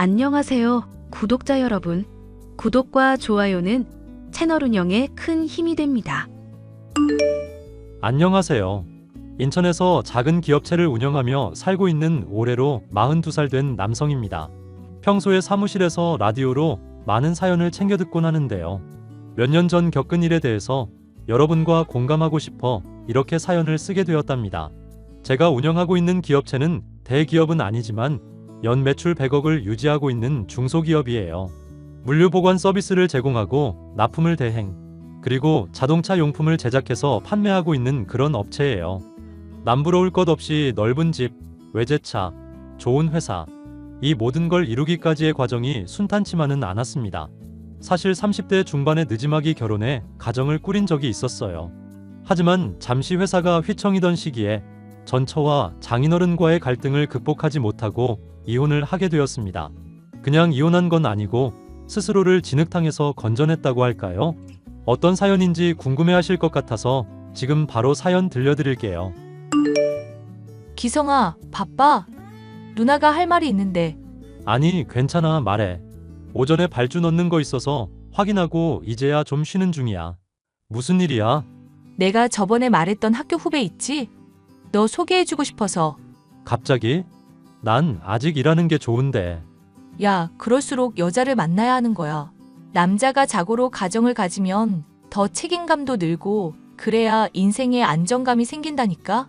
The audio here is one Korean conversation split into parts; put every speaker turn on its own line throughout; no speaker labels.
안녕하세요, 구독자 여러분. 구독과 좋아요는 채널 운영에 큰 힘이 됩니다.
안녕하세요. 인천에서 작은 기업체를 운영하며 살고 있는 올해로 42살 된 남성입니다. 평소에 사무실에서 라디오로 많은 사연을 챙겨 듣곤 하는데요. 몇 년 전 겪은 일에 대해서 여러분과 공감하고 싶어 이렇게 사연을 쓰게 되었답니다. 제가 운영하고 있는 기업체는 대기업은 아니지만 연 매출 100억을 유지하고 있는 중소기업이에요. 물류 보관 서비스를 제공하고 납품을 대행, 그리고 자동차 용품을 제작해서 판매하고 있는 그런 업체예요. 남부러울 것 없이 넓은 집, 외제차, 좋은 회사, 이 모든 걸 이루기까지의 과정이 순탄치만은 않았습니다. 사실 30대 중반에 늦지막이 결혼해 가정을 꾸린 적이 있었어요. 하지만 잠시 회사가 휘청이던 시기에 전처와 장인어른과의 갈등을 극복하지 못하고 이혼을 하게 되었습니다. 그냥 이혼한 건 아니고 스스로를 진흙탕에서 건져냈다고 할까요? 어떤 사연인지 궁금해하실 것 같아서 지금 바로 사연 들려드릴게요.
기성아, 바빠? 누나가 할 말이 있는데.
아니, 괜찮아, 말해. 오전에 발주 넣는 거 있어서 확인하고 이제야 좀 쉬는 중이야. 무슨 일이야?
내가 저번에 말했던 학교 후배 있지? 너 소개해주고 싶어서.
갑자기? 난 아직 일하는 게 좋은데.
야, 그럴수록 여자를 만나야 하는 거야. 남자가 자고로 가정을 가지면 더 책임감도 늘고 그래야 인생에 안정감이 생긴다니까?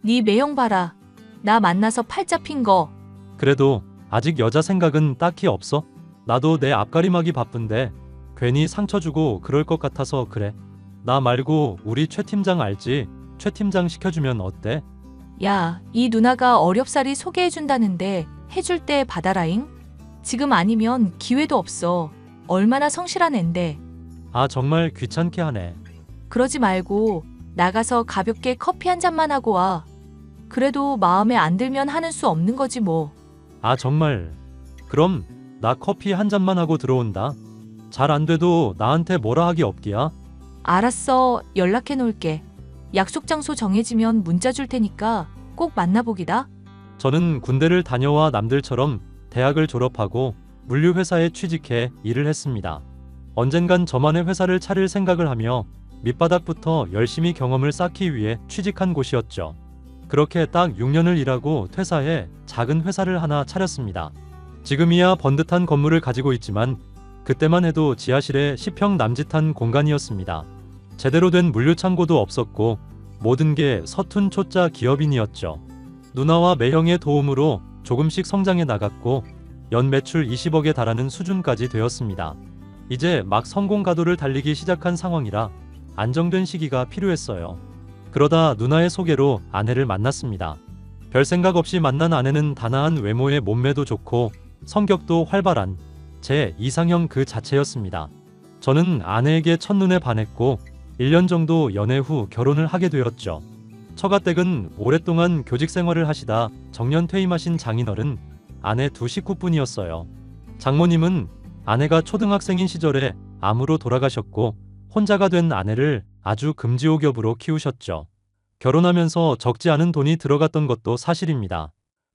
네 매형 봐라. 나 만나서 팔 잡힌 거.
그래도 아직 여자 생각은 딱히 없어? 나도 내 앞가림하기 바쁜데 괜히 상처 주고 그럴 것 같아서 그래. 나 말고 우리 최 팀장 알지? 최 팀장 시켜주면 어때?
야, 이 누나가 어렵사리 소개해준다는데 해줄 때 받아라잉? 지금 아니면 기회도 없어. 얼마나 성실한 앤데.
아, 정말 귀찮게 하네.
그러지 말고 나가서 가볍게 커피 한 잔만 하고 와. 그래도 마음에 안 들면 하는 수 없는 거지 뭐.
아, 정말. 그럼 나 커피 한 잔만 하고 들어온다. 잘 안 돼도 나한테 뭐라 하기 없기야.
알았어, 연락해 놓을게. 약속 장소 정해지면 문자 줄 테니까 꼭 만나보기다.
저는 군대를 다녀와 남들처럼 대학을 졸업하고 물류회사에 취직해 일을 했습니다. 언젠간 저만의 회사를 차릴 생각을 하며 밑바닥부터 열심히 경험을 쌓기 위해 취직한 곳이었죠. 그렇게 딱 6년을 일하고 퇴사해 작은 회사를 하나 차렸습니다. 지금이야 번듯한 건물을 가지고 있지만 그때만 해도 지하실에 10평 남짓한 공간이었습니다. 제대로 된 물류창고도 없었고 모든 게 서툰 초짜 기업인이었죠. 누나와 매형의 도움으로 조금씩 성장해 나갔고 연 매출 20억에 달하는 수준까지 되었습니다. 이제 막 성공 가도를 달리기 시작한 상황이라 안정된 시기가 필요했어요. 그러다 누나의 소개로 아내를 만났습니다. 별 생각 없이 만난 아내는 단아한 외모에 몸매도 좋고 성격도 활발한 제 이상형 그 자체였습니다. 저는 아내에게 첫눈에 반했고 1년 정도 연애 후 결혼을 하게 되었죠. 처가댁은 오랫동안 교직 생활을 하시다 정년 퇴임하신 장인어른, 아내 두 식구뿐이었어요. 장모님은 아내가 초등학생인 시절에 암으로 돌아가셨고 혼자가 된 아내를 아주 금지옥엽으로 키우셨죠. 결혼하면서 적지 않은 돈이 들어갔던 것도 사실입니다.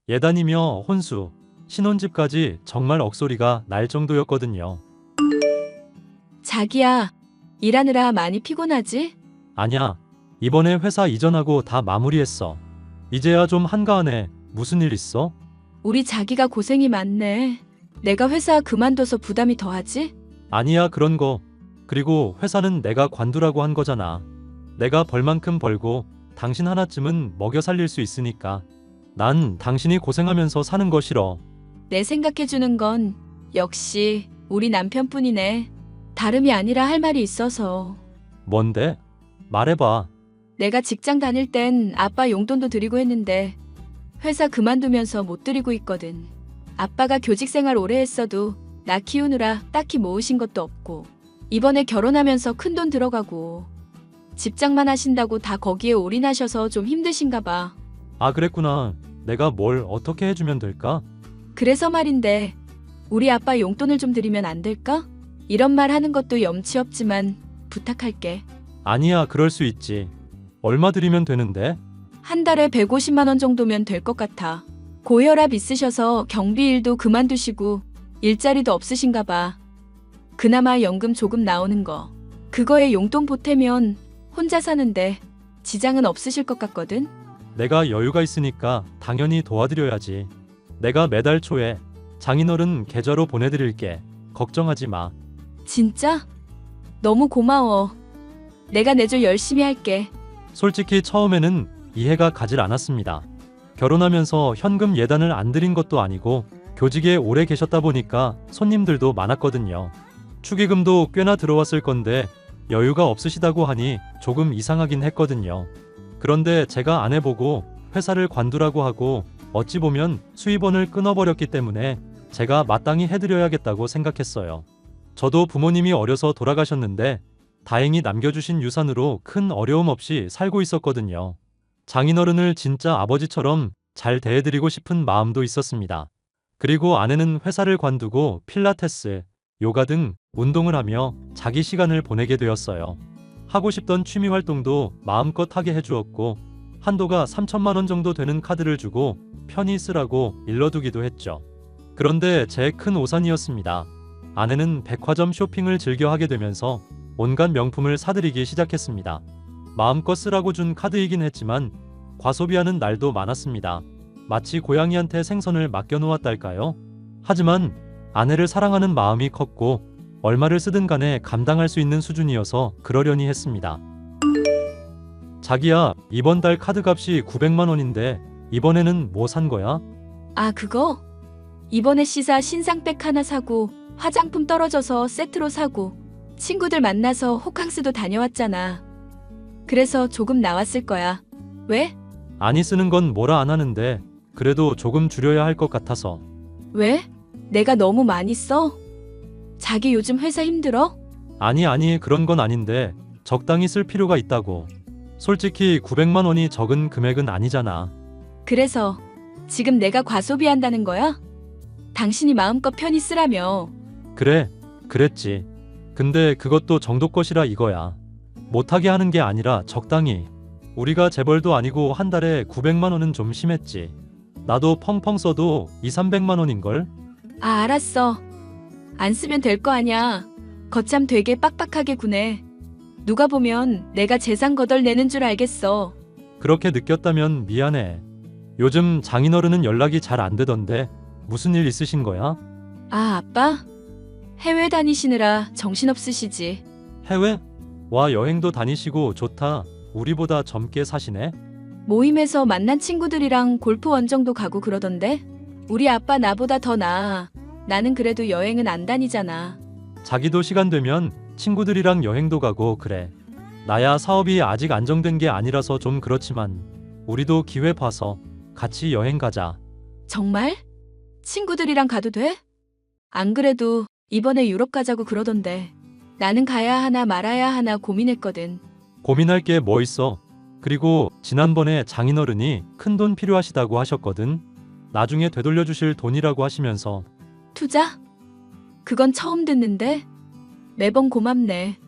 예단이며 혼수, 신혼집까지 정말 억소리가 날 정도였거든요.
자기야, 일하느라 많이 피곤하지?
아냐, 이번에 회사 이전하고 다 마무리했어. 이제야 좀 한가하네. 무슨 일 있어?
우리 자기가 고생이 많네. 내가 회사 그만둬서 부담이 더하지?
아니야, 그런 거. 그리고 회사는 내가 관두라고 한 거잖아. 내가 벌 만큼 벌고 당신 하나쯤은 먹여 살릴 수 있으니까. 난 당신이 고생하면서 사는 거 싫어.
내 생각해주는 건 역시 우리 남편뿐이네. 다름이 아니라 할 말이 있어서.
뭔데? 말해봐.
내가 직장 다닐 땐 아빠 용돈도 드리고 했는데 회사 그만두면서 못 드리고 있거든. 아빠가 교직 생활 오래 했어도 나 키우느라 딱히 모으신 것도 없고 이번에 결혼하면서 큰돈 들어가고 집장만 하신다고 다 거기에 올인하셔서 좀 힘드신가 봐.
아, 그랬구나. 내가 뭘 어떻게 해주면 될까?
그래서 말인데 우리 아빠 용돈을 좀 드리면 안 될까? 이런 말 하는 것도 염치 없지만 부탁할게.
아니야, 그럴 수 있지. 얼마 드리면 되는데?
한 달에 150만 원 정도면 될 것 같아. 고혈압 있으셔서 경비 일도 그만두시고 일자리도 없으신가 봐. 그나마 연금 조금 나오는 거. 그거에 용돈 보태면 혼자 사는데 지장은 없으실 것 같거든?
내가 여유가 있으니까 당연히 도와드려야지. 내가 매달 초에 장인어른 계좌로 보내드릴게. 걱정하지 마.
진짜? 너무 고마워. 내가 내줄 열심히 할게.
솔직히 처음에는 이해가 가질 않았습니다. 결혼하면서 현금 예단을 안 드린 것도 아니고 교직에 오래 계셨다 보니까 손님들도 많았거든요. 축의금도 꽤나 들어왔을 건데 여유가 없으시다고 하니 조금 이상하긴 했거든요. 그런데 제가 아내 보고 회사를 관두라고 하고 어찌 보면 수입원을 끊어버렸기 때문에 제가 마땅히 해드려야겠다고 생각했어요. 저도 부모님이 어려서 돌아가셨는데 다행히 남겨주신 유산으로 큰 어려움 없이 살고 있었거든요. 장인어른을 진짜 아버지처럼 잘 대해드리고 싶은 마음도 있었습니다. 그리고 아내는 회사를 관두고 필라테스, 요가 등 운동을 하며 자기 시간을 보내게 되었어요. 하고 싶던 취미 활동도 마음껏 하게 해주었고 한도가 3천만 원 정도 되는 카드를 주고 편히 쓰라고 일러두기도 했죠. 그런데 제 큰 오산이었습니다. 아내는 백화점 쇼핑을 즐겨 하게 되면서 온갖 명품을 사들이기 시작했습니다. 마음껏 쓰라고 준 카드이긴 했지만 과소비하는 날도 많았습니다. 마치 고양이한테 생선을 맡겨놓았달까요? 하지만 아내를 사랑하는 마음이 컸고 얼마를 쓰든 간에 감당할 수 있는 수준이어서 그러려니 했습니다. 자기야, 이번 달 카드값이 900만 원인데 이번에는 뭐 산 거야?
아, 그거? 이번에 시사 신상백 하나 사고 화장품 떨어져서 세트로 사고 친구들 만나서 호캉스도 다녀왔잖아. 그래서 조금 나왔을 거야. 왜?
아니, 쓰는 건 뭐라 안 하는데 그래도 조금 줄여야 할 것 같아서.
왜? 내가 너무 많이 써? 자기 요즘 회사 힘들어?
아니, 그런 건 아닌데 적당히 쓸 필요가 있다고. 솔직히 900만 원이 적은 금액은 아니잖아.
그래서 지금 내가 과소비한다는 거야? 당신이 마음껏 편히 쓰라며.
그래, 그랬지. 근데 그것도 정도껏이라 이거야. 못하게 하는 게 아니라 적당히. 우리가 재벌도 아니고 한 달에 900만 원은 좀 심했지. 나도 펑펑 써도 200~300만 원인걸?
아, 알았어. 안 쓰면 될 거 아냐. 거참 되게 빡빡하게 구네. 누가 보면 내가 재산 거덜내는 줄 알겠어.
그렇게 느꼈다면 미안해. 요즘 장인어른은 연락이 잘 안 되던데 무슨 일 있으신 거야?
아, 아빠? 해외 다니시느라 정신없으시지.
해외? 와, 여행도 다니시고 좋다. 우리보다 젊게 사시네?
모임에서 만난 친구들이랑 골프 원정도 가고 그러던데? 우리 아빠 나보다 더 나아. 나는 그래도 여행은 안 다니잖아.
자기도 시간 되면 친구들이랑 여행도 가고 그래. 나야 사업이 아직 안정된 게 아니라서 좀 그렇지만 우리도 기회 봐서 같이 여행 가자.
정말? 친구들이랑 가도 돼? 안 그래도 이번에 유럽 가자고 그러던데. 나는 가야 하나 말아야 하나 고민했거든.
고민할 게 뭐 있어. 그리고 지난번에 장인어른이 큰돈 필요하시다고 하셨거든. 나중에 되돌려 주실 돈이라고 하시면서.
투자? 그건 처음 듣는데? 매번 고맙네.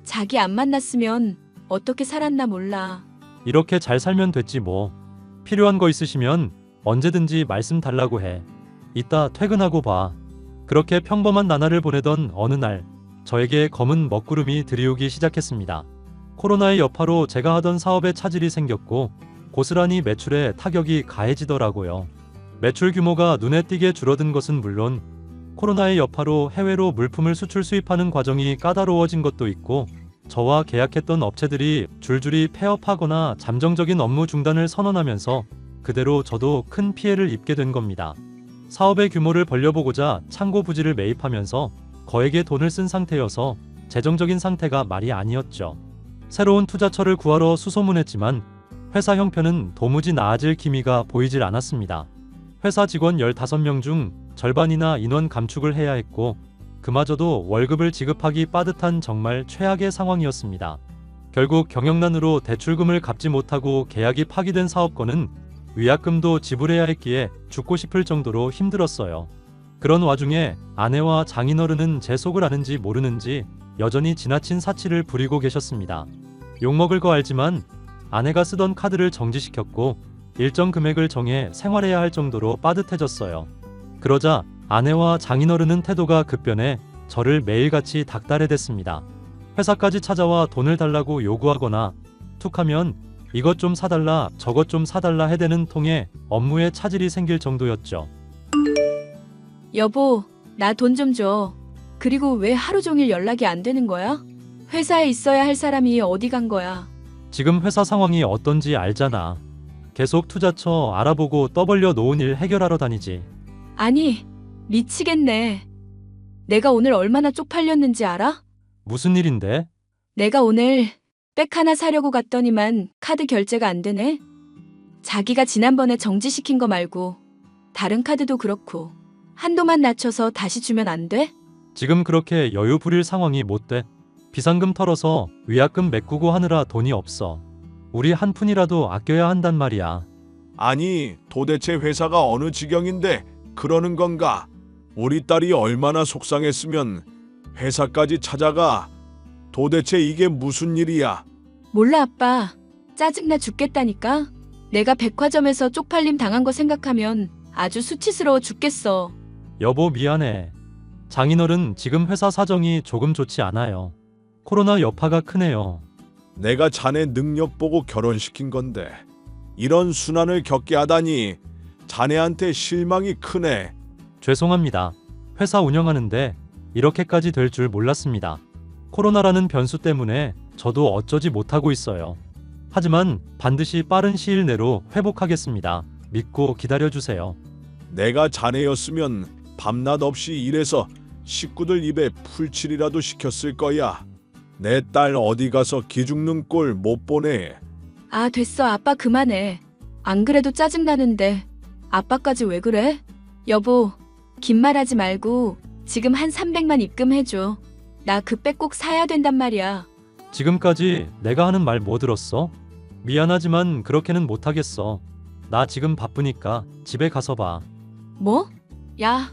자기 안 만났으면 어떻게 살았나 몰라.
이렇게 잘 살면 됐지 뭐. 필요한 거 있으시면 언제든지 말씀 달라고 해. 이따 퇴근하고 봐. 그렇게 평범한 나날을 보내던 어느 날 저에게 검은 먹구름이 들이오기 시작했습니다. 코로나의 여파로 제가 하던 사업에 차질이 생겼고 고스란히 매출에 타격이 가해지더라고요. 매출 규모가 눈에 띄게 줄어든 것은 물론 코로나의 여파로 해외로 물품을 수출 수입하는 과정이 까다로워진 것도 있고 저와 계약했던 업체들이 줄줄이 폐업하거나 잠정적인 업무 중단을 선언하면서 그대로 저도 큰 피해를 입게 된 겁니다. 사업의 규모를 벌려보고자 창고 부지를 매입하면서 거액의 돈을 쓴 상태여서 재정적인 상태가 말이 아니었죠. 새로운 투자처를 구하러 수소문했지만 회사 형편은 도무지 나아질 기미가 보이질 않았습니다. 회사 직원 15명 중 절반이나 인원 감축을 해야 했고 그마저도 월급을 지급하기 빠듯한 정말 최악의 상황이었습니다. 결국 경영난으로 대출금을 갚지 못하고 계약이 파기된 사업권은 위약금도 지불해야 했기에 죽고 싶을 정도로 힘들었어요. 그런 와중에 아내와 장인어른은 제 속을 아는지 모르는지 여전히 지나친 사치를 부리고 계셨습니다. 욕먹을 거 알지만 아내가 쓰던 카드를 정지시켰고 일정 금액을 정해 생활해야 할 정도로 빠듯해졌어요. 그러자 아내와 장인어른은 태도가 급변해 저를 매일같이 닥달해댔습니다. 회사까지 찾아와 돈을 달라고 요구하거나 툭하면 이것 좀 사달라 저것 좀 사달라 해대는 통에 업무에 차질이 생길 정도였죠.
여보, 나 돈 좀 줘. 그리고 왜 하루 종일 연락이 안 되는 거야? 회사에 있어야 할 사람이 어디 간 거야?
지금 회사 상황이 어떤지 알잖아. 계속 투자처 알아보고 떠벌려 놓은 일 해결하러 다니지.
아니, 미치겠네. 내가 오늘 얼마나 쪽팔렸는지 알아?
무슨 일인데?
내가 오늘 백 하나 사려고 갔더니만 카드 결제가 안 되네. 자기가 지난번에 정지시킨 거 말고 다른 카드도 그렇고 한도만 낮춰서 다시 주면 안 돼?
지금 그렇게 여유 부릴 상황이 못 돼. 비상금 털어서 위약금 메꾸고 하느라 돈이 없어. 우리 한 푼이라도 아껴야 한단 말이야.
아니, 도대체 회사가 어느 지경인데 그러는 건가? 우리 딸이 얼마나 속상했으면 회사까지 찾아가. 도대체 이게 무슨 일이야?
몰라 아빠. 짜증나 죽겠다니까. 내가 백화점에서 쪽팔림 당한 거 생각하면 아주 수치스러워 죽겠어.
여보 미안해. 장인어른 지금 회사 사정이 조금 좋지 않아요. 코로나 여파가 크네요.
내가 자네 능력 보고 결혼시킨 건데 이런 순환을 겪게 하다니 자네한테 실망이 크네.
죄송합니다. 회사 운영하는데 이렇게까지 될 줄 몰랐습니다. 코로나라는 변수 때문에 저도 어쩌지 못하고 있어요. 하지만 반드시 빠른 시일 내로 회복하겠습니다. 믿고 기다려주세요.
내가 자네였으면 밤낮 없이 일해서 식구들 입에 풀칠이라도 시켰을 거야. 내 딸 어디 가서 기죽는 꼴 못 보네.
아, 됐어. 아빠 그만해. 안 그래도 짜증나는데 아빠까지 왜 그래? 여보, 긴 말하지 말고 지금 한 300만 입금해줘. 나 그 백 꼭 사야 된단 말이야.
지금까지 내가 하는 말 뭐 들었어? 미안하지만 그렇게는 못하겠어. 나 지금 바쁘니까 집에 가서 봐.
뭐? 야.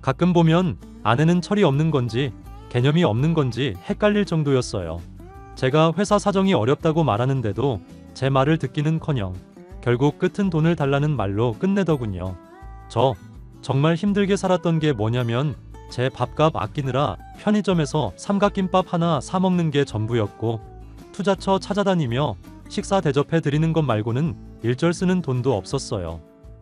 가끔 보면 아내는 철이 없는 건지 개념이 없는 건지 헷갈릴 정도였어요. 제가 회사 사정이 어렵다고 말하는데도 제 말을 듣기는커녕 결국 끝은 돈을 달라는 말로 끝내더군요. 저 정말 힘들게 살았던 게 뭐냐면 제 밥값 아끼느라 편의점에서 삼각김밥 하나 사 먹는 게 전부였고 투자처 찾아다니며 식사 대접해 드리는 것 말고는 일절 쓰는 돈도 없었어요.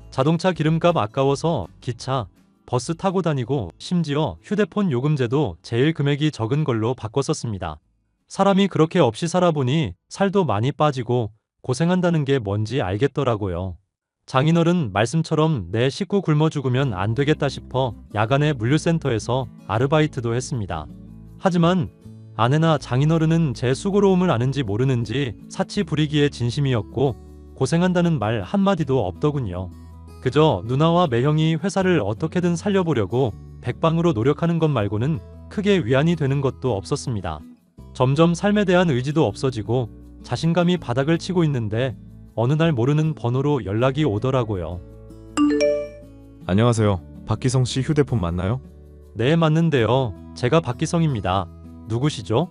자동차 기름값 아까워서 기차, 버스 타고 다니고 심지어 휴대폰 요금제도 제일 금액이 적은 걸로 바꿨었습니다. 사람이 그렇게 없이 살아보니 살도 많이 빠지고 고생한다는 게 뭔지 알겠더라고요. 장인어른 말씀처럼 내 식구 굶어 죽으면 안 되겠다 싶어 야간에 물류센터에서 아르바이트도 했습니다. 하지만 아내나 장인어른은 제 수고로움을 아는지 모르는지 사치 부리기에 진심이었고 고생한다는 말 한마디도 없더군요. 그저 누나와 매형이 회사를 어떻게든 살려보려고 백방으로 노력하는 것 말고는 크게 위안이 되는 것도 없었습니다. 점점 삶에 대한 의지도 없어지고 자신감이 바닥을 치고 있는데 어느 날 모르는 번호로 연락이 오더라고요.
안녕하세요. 박기성 씨 휴대폰 맞나요?
네, 맞는데요. 제가 박기성입니다. 누구시죠?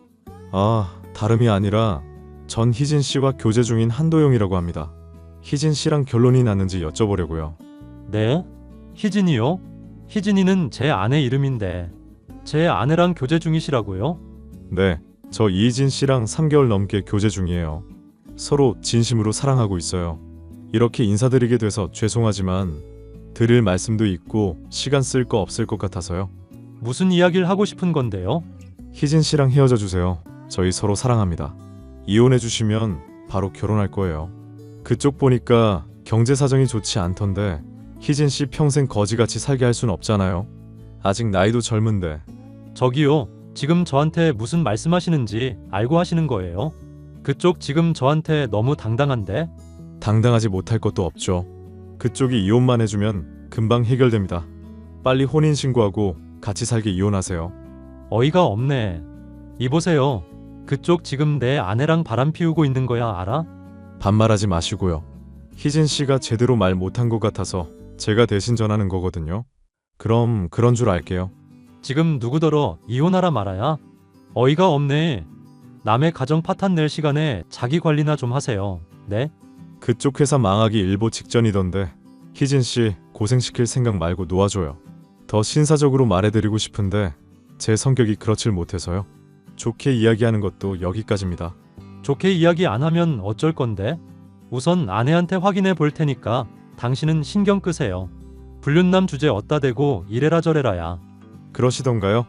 다름이 아니라 전 희진 씨와 교제 중인 한도영이라고 합니다. 희진 씨랑 결론이 났는지 여쭤보려고요.
네? 희진이요? 희진이는 제 아내 이름인데 제 아내랑 교제 중이시라고요?
네, 저 이희진 씨랑 3개월 넘게 교제 중이에요. 서로 진심으로 사랑하고 있어요. 이렇게 인사드리게 돼서 죄송하지만 드릴 말씀도 있고 시간 쓸 거 없을 것 같아서요.
무슨 이야기를 하고 싶은 건데요?
희진 씨랑 헤어져 주세요. 저희 서로 사랑합니다. 이혼해 주시면 바로 결혼할 거예요. 그쪽 보니까 경제 사정이 좋지 않던데 희진 씨 평생 거지같이 살게 할 순 없잖아요. 아직 나이도 젊은데.
저기요, 지금 저한테 무슨 말씀하시는지 알고 하시는 거예요? 그쪽 지금 저한테 너무 당당한데?
당당하지 못할 것도 없죠. 그쪽이 이혼만 해주면 금방 해결됩니다. 빨리 혼인신고하고 같이 살게 이혼하세요.
어이가 없네. 이보세요. 그쪽 지금 내 아내랑 바람 피우고 있는 거야, 알아?
반말하지 마시고요. 희진 씨가 제대로 말 못한 것 같아서 제가 대신 전하는 거거든요. 그럼 그런 줄 알게요.
지금 누구더러 이혼하라 말아야? 어이가 없네. 남의 가정 파탄 낼 시간에 자기 관리나 좀 하세요. 네?
그쪽 회사 망하기 일보 직전이던데 희진 씨 고생시킬 생각 말고 놓아줘요. 더 신사적으로 말해드리고 싶은데 제 성격이 그렇질 못해서요. 좋게 이야기하는 것도 여기까지입니다.
좋게 이야기 안 하면 어쩔 건데? 우선 아내한테 확인해 볼 테니까 당신은 신경 끄세요. 불륜남 주제 어따 대고 이래라 저래라야.
그러시던가요?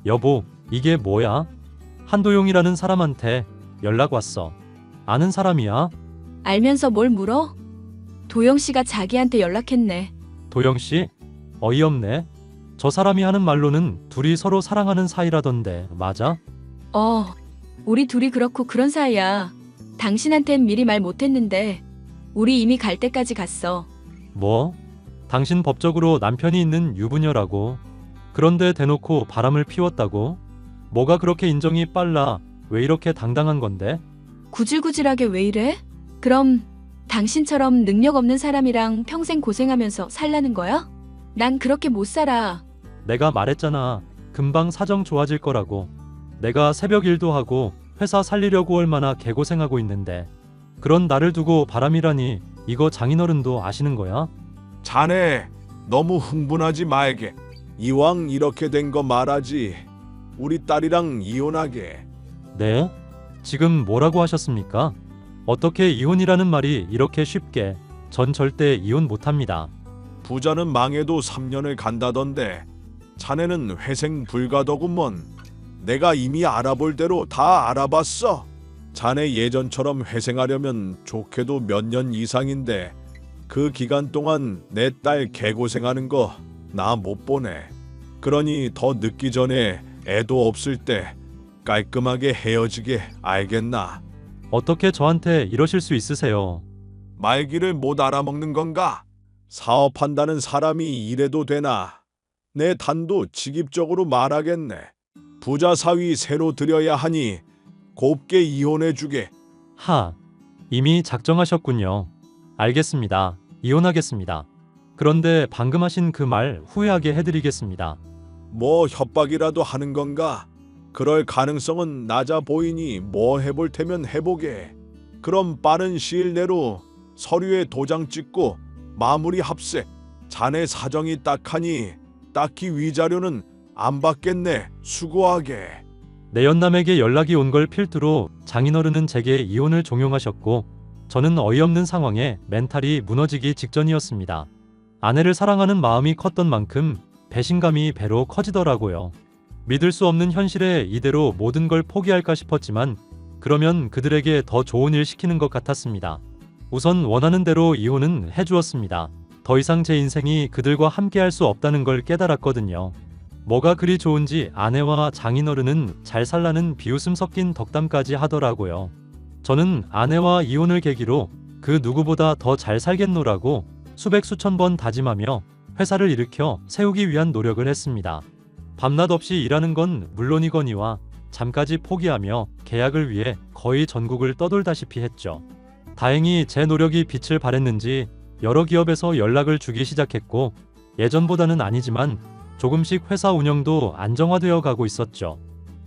여보, 이게 뭐야? 한도용이라는 사람한테 연락 왔어. 아는 사람이야?
알면서 뭘 물어? 도영 씨가 자기한테 연락했네.
도영 씨? 어이없네. 저 사람이 하는 말로는 둘이 서로 사랑하는 사이라던데 맞아?
우리 둘이 그렇고 그런 사이야. 당신한텐 미리 말 못했는데 우리 이미 갈 때까지 갔어.
뭐? 당신 법적으로 남편이 있는 유부녀라고. 그런데 대놓고 바람을 피웠다고? 뭐가 그렇게 인정이 빨라? 왜 이렇게 당당한 건데?
구질구질하게 왜 이래? 그럼 당신처럼 능력 없는 사람이랑 평생 고생하면서 살라는 거야? 난 그렇게 못 살아.
내가 말했잖아. 금방 사정 좋아질 거라고. 내가 새벽 일도 하고 회사 살리려고 얼마나 개고생하고 있는데 그런 나를 두고 바람이라니 이거 장인어른도 아시는 거야?
자네 너무 흥분하지 말게. 이왕 이렇게 된 거 말하지. 우리 딸이랑 이혼하게.
네? 지금 뭐라고 하셨습니까? 어떻게 이혼이라는 말이 이렇게 쉽게. 전 절대 이혼 못합니다.
부자는 망해도 3년을 간다던데 자네는 회생 불가더구먼. 내가 이미 알아볼 대로 다 알아봤어. 자네 예전처럼 회생하려면 좋게도 몇 년 이상인데 그 기간 동안 내 딸 개고생하는 거 나 못 보내. 그러니 더 늦기 전에 애도 없을 때 깔끔하게 헤어지게 알겠나?
어떻게 저한테 이러실 수 있으세요?
말귀를 못 알아먹는 건가? 사업한다는 사람이 이래도 되나? 내 단도 직입적으로 말하겠네. 부자 사위 새로 들여야 하니 곱게 이혼해주게.
이미 작정하셨군요. 알겠습니다. 이혼하겠습니다. 그런데 방금 하신 그 말 후회하게 해드리겠습니다.
뭐 협박이라도 하는 건가? 그럴 가능성은 낮아 보이니 뭐 해볼 테면 해보게. 그럼 빠른 시일 내로 서류에 도장 찍고 마무리 합세. 자네 사정이 딱하니 딱히 위자료는 안 받겠네. 수고하게.
내연남에게 연락이 온 걸 필두로 장인어른은 제게 이혼을 종용하셨고 저는 어이없는 상황에 멘탈이 무너지기 직전이었습니다. 아내를 사랑하는 마음이 컸던 만큼 배신감이 배로 커지더라고요. 믿을 수 없는 현실에 이대로 모든 걸 포기할까 싶었지만 그러면 그들에게 더 좋은 일 시키는 것 같았습니다. 우선 원하는 대로 이혼은 해주었습니다. 더 이상 제 인생이 그들과 함께할 수 없다는 걸 깨달았거든요. 뭐가 그리 좋은지 아내와 장인어른은 잘 살라는 비웃음 섞인 덕담까지 하더라고요. 저는 아내와 이혼을 계기로 그 누구보다 더 잘 살겠노라고 수백 수천 번 다짐하며 회사를 일으켜 세우기 위한 노력을 했습니다. 밤낮 없이 일하는 건 물론이거니와 잠까지 포기하며 계약을 위해 거의 전국을 떠돌다시피 했죠. 다행히 제 노력이 빛을 발했는지 여러 기업에서 연락을 주기 시작했고 예전보다는 아니지만 조금씩 회사 운영도 안정화되어 가고 있었죠.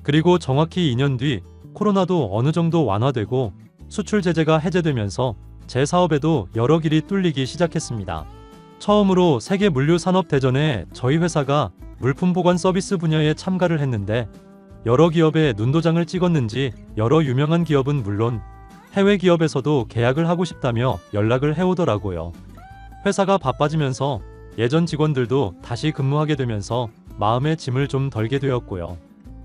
그리고 정확히 2년 뒤 코로나도 어느 정도 완화되고 수출 제재가 해제되면서 제 사업에도 여러 길이 뚫리기 시작했습니다. 처음으로 세계 물류산업대전에 저희 회사가 물품 보관 서비스 분야에 참가를 했는데 여러 기업에 눈도장을 찍었는지 여러 유명한 기업은 물론 해외 기업에서도 계약을 하고 싶다며 연락을 해오더라고요. 회사가 바빠지면서 예전 직원들도 다시 근무하게 되면서 마음의 짐을 좀 덜게 되었고요.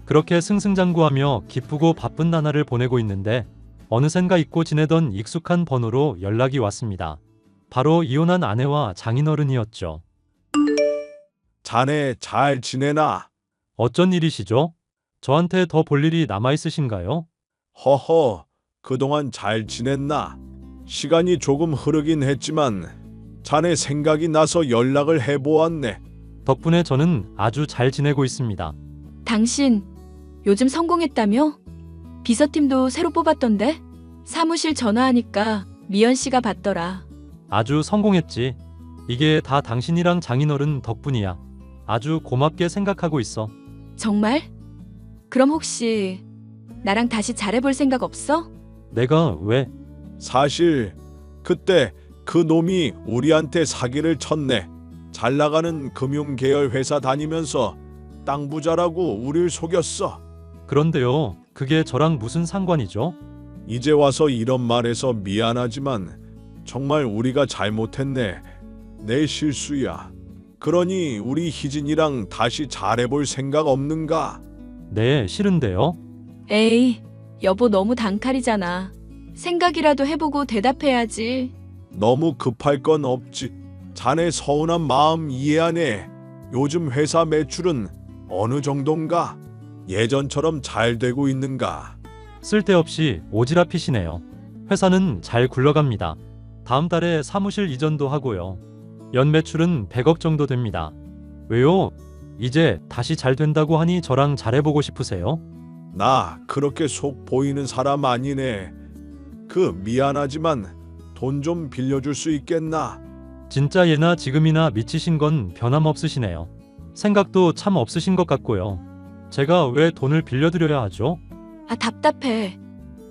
그렇게 승승장구하며 기쁘고 바쁜 나날을 보내고 있는데 어느샌가 잊고 지내던 익숙한 번호로 연락이 왔습니다. 바로 이혼한 아내와 장인어른이었죠.
자네 잘 지내나?
어쩐 일이시죠? 저한테 더 볼 일이 남아있으신가요?
허허, 그동안 잘 지냈나? 시간이 조금 흐르긴 했지만 자네 생각이 나서 연락을 해보았네.
덕분에 저는 아주 잘 지내고 있습니다.
당신 요즘 성공했다며? 비서팀도 새로 뽑았던데? 사무실 전화하니까 미연 씨가 받더라.
아주 성공했지. 이게 다 당신이랑 장인어른 덕분이야. 아주 고맙게 생각하고 있어.
정말? 그럼 혹시 나랑 다시 잘해볼 생각 없어?
내가 왜?
사실 그때 그 놈이 우리한테 사기를 쳤네. 잘 나가는 금융계열 회사 다니면서 땅 부자라고 우릴 속였어.
그런데요, 그게 저랑 무슨 상관이죠?
이제 와서 이런 말해서 미안하지만 정말 우리가 잘못했네. 내 실수야. 그러니 우리 희진이랑 다시 잘해볼 생각 없는가?
네, 싫은데요.
에이, 여보 너무 단칼이잖아. 생각이라도 해보고 대답해야지.
너무 급할 건 없지. 자네 서운한 마음 이해하네. 요즘 회사 매출은 어느 정도인가? 예전처럼 잘 되고 있는가?
쓸데없이 오지랖 피시네요. 회사는 잘 굴러갑니다. 다음 달에 사무실 이전도 하고요. 연 매출은 100억 정도 됩니다. 왜요? 이제 다시 잘 된다고 하니 저랑 잘해보고 싶으세요?
나 그렇게 속 보이는 사람 아니네. 미안하지만 돈 좀 빌려줄 수 있겠나?
진짜 예나 지금이나 미치신 건 변함없으시네요. 생각도 참 없으신 것 같고요. 제가 왜 돈을 빌려드려야 하죠?
아, 답답해.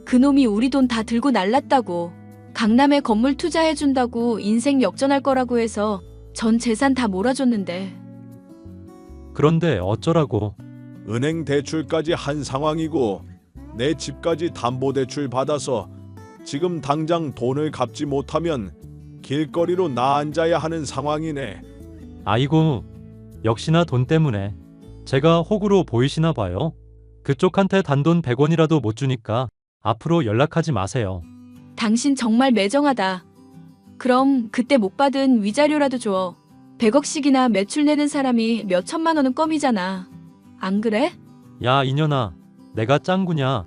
그놈이 우리 돈 다 들고 날랐다고. 강남에 건물 투자해준다고 인생 역전할 거라고 해서 전 재산 다 몰아줬는데.
그런데 어쩌라고.
은행 대출까지 한 상황이고 내 집까지 담보대출 받아서 지금 당장 돈을 갚지 못하면 길거리로 나앉아야 하는 상황이네.
아이고, 역시나 돈 때문에. 제가 호구로 보이시나 봐요. 그쪽한테 단돈 100원이라도 못 주니까 앞으로 연락하지 마세요.
당신 정말 매정하다. 그럼 그때 못 받은 위자료라도 줘. 100억씩이나 매출 내는 사람이 몇 천만 원은 껌이잖아. 안 그래?
야, 이년아, 내가 짱구냐?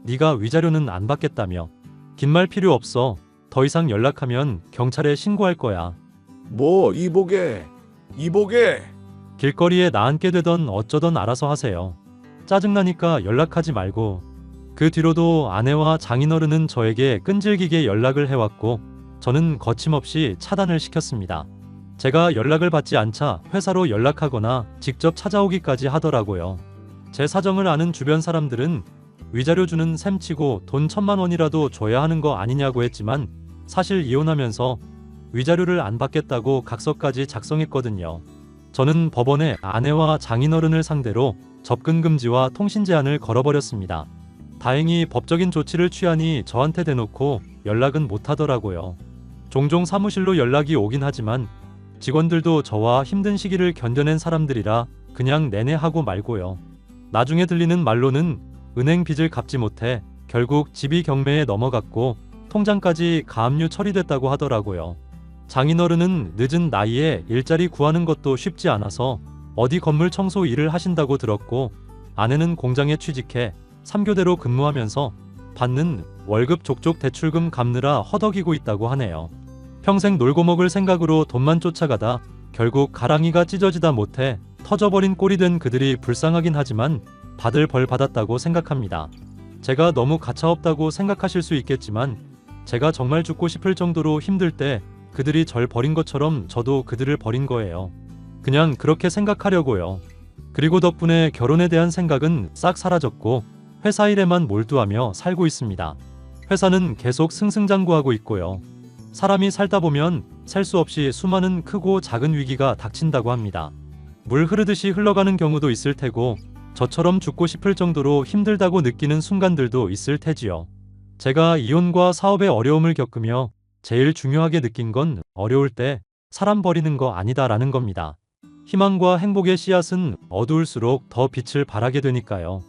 네가 위자료는 안 받겠다며. 긴 말 필요 없어. 더 이상 연락하면 경찰에 신고할 거야.
뭐 이보게.
길거리에 나앉게 되던 어쩌던 알아서 하세요. 짜증나니까 연락하지 말고. 그 뒤로도 아내와 장인어른은 저에게 끈질기게 연락을 해왔고 저는 거침없이 차단을 시켰습니다. 제가 연락을 받지 않자 회사로 연락하거나 직접 찾아오기까지 하더라고요. 제 사정을 아는 주변 사람들은 위자료 주는 셈치고 돈 1,000만 원이라도 줘야 하는 거 아니냐고 했지만 사실 이혼하면서 위자료를 안 받겠다고 각서까지 작성했거든요. 저는 법원에 아내와 장인어른을 상대로 접근 금지와 통신 제한을 걸어버렸습니다. 다행히 법적인 조치를 취하니 저한테 대놓고 연락은 못 하더라고요. 종종 사무실로 연락이 오긴 하지만 직원들도 저와 힘든 시기를 견뎌낸 사람들이라 그냥 내내 하고 말고요. 나중에 들리는 말로는 은행 빚을 갚지 못해 결국 집이 경매에 넘어갔고 통장까지 가압류 처리됐다고 하더라고요. 장인어른은 늦은 나이에 일자리 구하는 것도 쉽지 않아서 어디 건물 청소 일을 하신다고 들었고 아내는 공장에 취직해 3교대로 근무하면서 받는 월급 족족 대출금 갚느라 허덕이고 있다고 하네요. 평생 놀고 먹을 생각으로 돈만 쫓아가다 결국 가랑이가 찢어지다 못해 터져버린 꼴이 된 그들이 불쌍하긴 하지만 받을 벌 받았다고 생각합니다. 제가 너무 가차없다고 생각하실 수 있겠지만 제가 정말 죽고 싶을 정도로 힘들 때 그들이 절 버린 것처럼 저도 그들을 버린 거예요. 그냥 그렇게 생각하려고요. 그리고 덕분에 결혼에 대한 생각은 싹 사라졌고 회사 일에만 몰두하며 살고 있습니다. 회사는 계속 승승장구하고 있고요. 사람이 살다 보면 셀 수 없이 수많은 크고 작은 위기가 닥친다고 합니다. 물 흐르듯이 흘러가는 경우도 있을 테고 저처럼 죽고 싶을 정도로 힘들다고 느끼는 순간들도 있을 테지요. 제가 이혼과 사업의 어려움을 겪으며 제일 중요하게 느낀 건 어려울 때 사람 버리는 거 아니다라는 겁니다. 희망과 행복의 씨앗은 어두울수록 더 빛을 발하게 되니까요.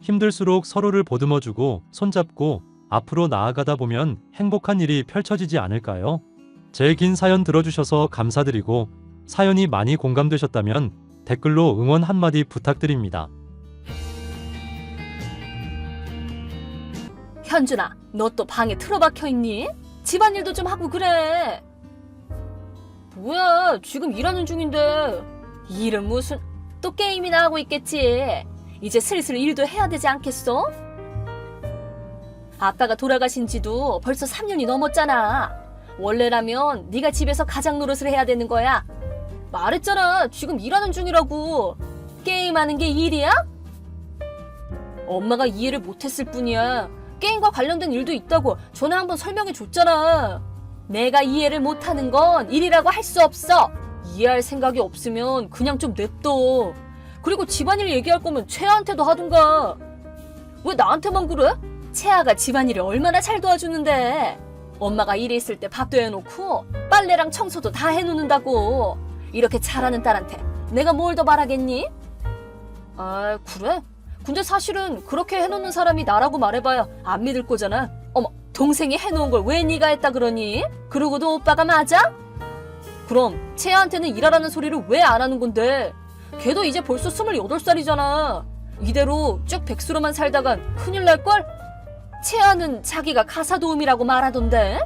힘들수록 서로를 보듬어주고 손잡고 앞으로 나아가다 보면 행복한 일이 펼쳐지지 않을까요? 제 긴 사연 들어주셔서 감사드리고 사연이 많이 공감되셨다면 댓글로 응원 한마디 부탁드립니다.
현준아, 너 또 방에 틀어박혀 있니? 집안일도 좀 하고 그래. 뭐야, 지금 일하는 중인데. 일은 무슨, 또 게임이나 하고 있겠지. 이제 슬슬 일도 해야 되지 않겠어? 아빠가 돌아가신 지도 벌써 3년이 넘었잖아. 원래라면 네가 집에서 가장 노릇을 해야 되는 거야. 말했잖아, 지금 일하는 중이라고. 게임하는 게 일이야? 엄마가 이해를 못했을 뿐이야. 게임과 관련된 일도 있다고 전에 한번 설명해 줬잖아. 내가 이해를 못하는 건 일이라고 할 수 없어. 이해할 생각이 없으면 그냥 좀 냅둬. 그리고 집안일 얘기할 거면 채아한테도 하든가. 왜 나한테만 그래? 채아가 집안일을 얼마나 잘 도와주는데. 엄마가 일이 있을 때 밥도 해놓고 빨래랑 청소도 다 해놓는다고. 이렇게 잘하는 딸한테 내가 뭘 더 말하겠니? 아, 그래? 근데 사실은 그렇게 해놓는 사람이 나라고 말해봐야 안 믿을 거잖아. 어머, 동생이 해놓은 걸 왜 네가 했다 그러니? 그러고도 오빠가 맞아? 그럼 채아한테는 일하라는 소리를 왜 안 하는 건데? 걔도 이제 벌써 28살이잖아. 이대로 쭉 백수로만 살다간 큰일 날걸? 채아는 자기가 가사 도우미라고 말하던데?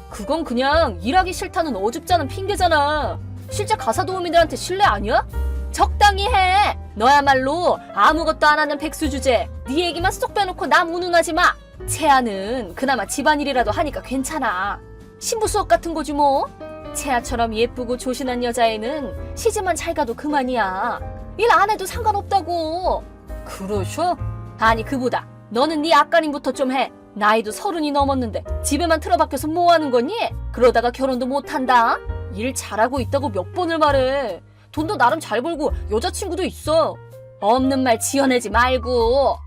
그건 그냥 일하기 싫다는 어줍잖은 핑계잖아. 실제 가사 도우미들한테 신뢰 아니야? 적당히 해. 너야말로 아무것도 안 하는 백수 주제. 네 얘기만 쏙 빼놓고 남 운운하지 마. 채아는 그나마 집안일이라도 하니까 괜찮아. 신부 수업 같은 거지 뭐. 채아처럼 예쁘고 조신한 여자애는 시집만 잘 가도 그만이야. 일 안 해도 상관없다고. 그러셔? 아니 그보다 너는 네 앞가림부터 좀 해. 나이도 30이 넘었는데 집에만 틀어박혀서 뭐 하는 거니? 그러다가 결혼도 못한다. 일 잘하고 있다고 몇 번을 말해. 돈도 나름 잘 벌고 여자친구도 있어. 없는 말 지어내지 말고.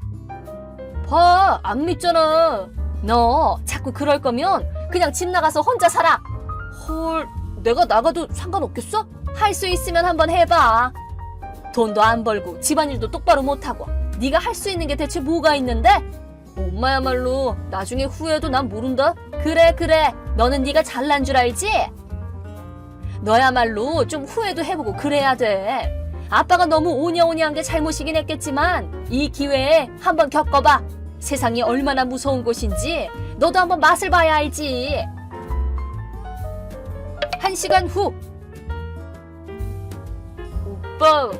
봐, 안 믿잖아. 너 자꾸 그럴 거면 그냥 집 나가서 혼자 살아. 헐, 내가 나가도 상관없겠어? 할 수 있으면 한번 해봐. 돈도 안 벌고 집안일도 똑바로 못하고 네가 할 수 있는 게 대체 뭐가 있는데? 엄마야말로 나중에 후회도 난 모른다. 그래, 너는 네가 잘난 줄 알지? 너야말로 좀 후회도 해보고 그래야 돼. 아빠가 너무 오냐오냐한 게 잘못이긴 했겠지만 이 기회에 한번 겪어봐. 세상이 얼마나 무서운 곳인지 너도 한번 맛을 봐야 알지. 1시간 후. 오빠,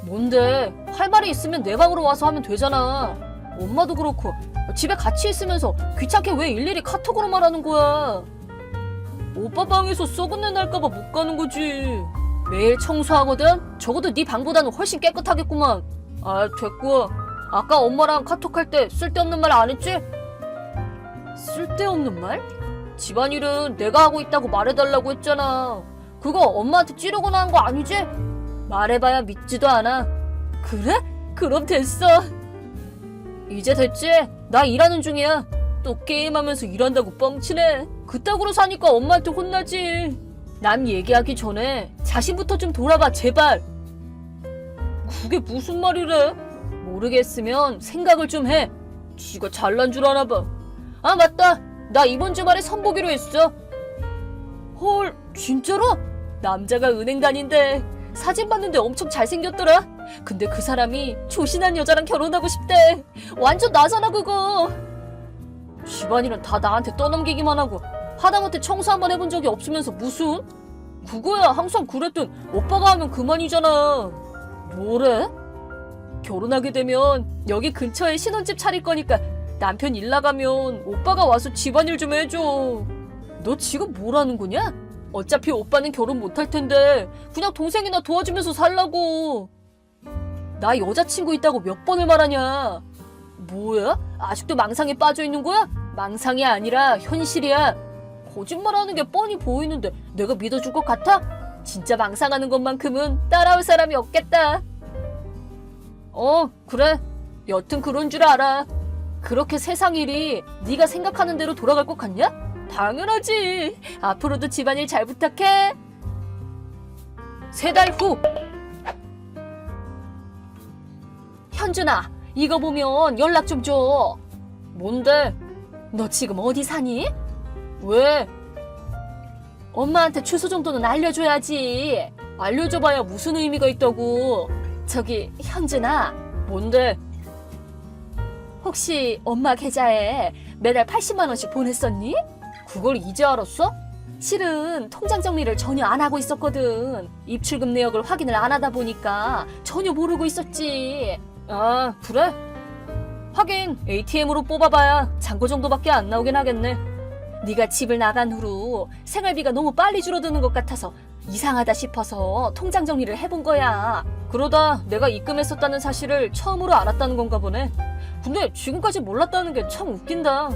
뭔데? 할 말이 있으면 내 방으로 와서 하면 되잖아. 엄마도 그렇고 집에 같이 있으면서 귀찮게 왜 일일이 카톡으로 말하는 거야? 오빠 방에서 썩은 내 날까봐 못 가는 거지. 매일 청소하거든? 적어도 네 방보다는 훨씬 깨끗하겠구만. 아, 됐고. 아까 엄마랑 카톡할 때 쓸데없는 말 안 했지? 쓸데없는 말? 집안일은 내가 하고 있다고 말해달라고 했잖아. 그거 엄마한테 찌르거나 한 거 아니지? 말해봐야 믿지도 않아. 그래? 그럼 됐어. 이제 됐지? 나 일하는 중이야. 또 게임하면서 일한다고 뻥치네. 그따구로 사니까 엄마한테 혼나지. 남 얘기하기 전에 자신부터 좀 돌아봐, 제발. 그게 무슨 말이래? 모르겠으면 생각을 좀 해. 지가 잘난 줄 아나 봐. 아, 맞다. 나 이번 주말에 선보기로 했어. 헐, 진짜로? 남자가 은행 다닌대. 사진 봤는데 엄청 잘생겼더라. 근데 그 사람이 조신한 여자랑 결혼하고 싶대. 완전 나잖아 그거. 집안일은 다 나한테 떠넘기기만 하고 하다못해 청소 한번 해본 적이 없으면서 무슨? 그거야 항상 그랬던 오빠가 하면 그만이잖아. 뭐래? 결혼하게 되면 여기 근처에 신혼집 차릴 거니까 남편 일 나가면 오빠가 와서 집안일 좀 해줘. 너 지금 뭐라는 거냐? 어차피 오빠는 결혼 못할 텐데 그냥 동생이나 도와주면서 살라고. 나 여자친구 있다고 몇 번을 말하냐. 뭐야? 아직도 망상에 빠져 있는 거야? 망상이 아니라 현실이야. 거짓말하는 게 뻔히 보이는데 내가 믿어줄 것 같아? 진짜 망상하는 것만큼은 따라올 사람이 없겠다. 그래. 여튼 그런 줄 알아. 그렇게 세상 일이 네가 생각하는 대로 돌아갈 것 같냐? 당연하지. 앞으로도 집안일 잘 부탁해. 3달 후. 현준아, 이거 보면 연락 좀 줘. 뭔데? 너 지금 어디 사니? 왜? 엄마한테 주소 정도는 알려줘야지. 알려줘봐야 무슨 의미가 있다고. 저기 현준아. 뭔데? 혹시 엄마 계좌에 매달 80만 원씩 보냈었니? 그걸 이제 알았어? 실은 통장 정리를 전혀 안 하고 있었거든. 입출금 내역을 확인을 안 하다 보니까 전혀 모르고 있었지. 아, 그래? 하긴 ATM으로 뽑아봐야 잔고 정도밖에 안 나오긴 하겠네. 네가 집을 나간 후로 생활비가 너무 빨리 줄어드는 것 같아서 이상하다 싶어서 통장 정리를 해본 거야. 그러다 내가 입금했었다는 사실을 처음으로 알았다는 건가 보네. 근데 지금까지 몰랐다는 게 참 웃긴다.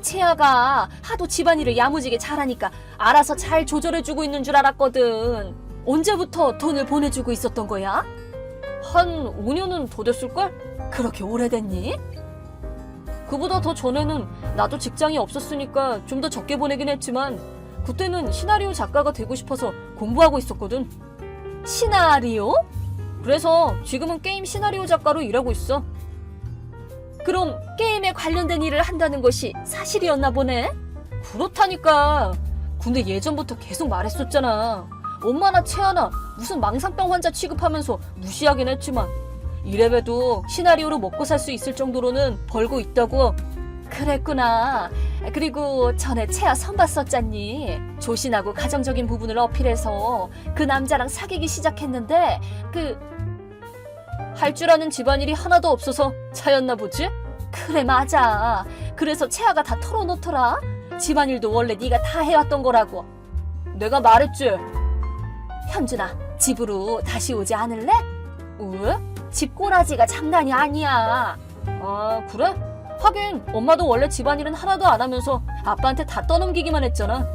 채아가 하도 집안일을 야무지게 잘하니까 알아서 잘 조절해주고 있는 줄 알았거든. 언제부터 돈을 보내주고 있었던 거야? 한 5년은 더 됐을걸? 그렇게 오래됐니? 그보다 더 전에는 나도 직장이 없었으니까 좀 더 적게 보내긴 했지만 그때는 시나리오 작가가 되고 싶어서 공부하고 있었거든. 시나리오? 그래서 지금은 게임 시나리오 작가로 일하고 있어. 그럼 게임에 관련된 일을 한다는 것이 사실이었나 보네? 그렇다니까. 근데 예전부터 계속 말했었잖아. 엄마나 채아나 무슨 망상병 환자 취급하면서 무시하긴 했지만 이래봬도 시나리오로 먹고 살 수 있을 정도로는 벌고 있다고. 그랬구나. 그리고 전에 채아 선봤었잖니. 조신하고 가정적인 부분을 어필해서 그 남자랑 사귀기 시작했는데 할 줄 아는 집안일이 하나도 없어서 차였나 보지? 그래 맞아. 그래서 채아가 다 털어놓더라. 집안일도 원래 네가 다 해왔던 거라고. 내가 말했지. 현준아, 집으로 다시 오지 않을래? 왜? 집 꼬라지가 장난이 아니야. 아 그래? 하긴 엄마도 원래 집안일은 하나도 안 하면서 아빠한테 다 떠넘기기만 했잖아.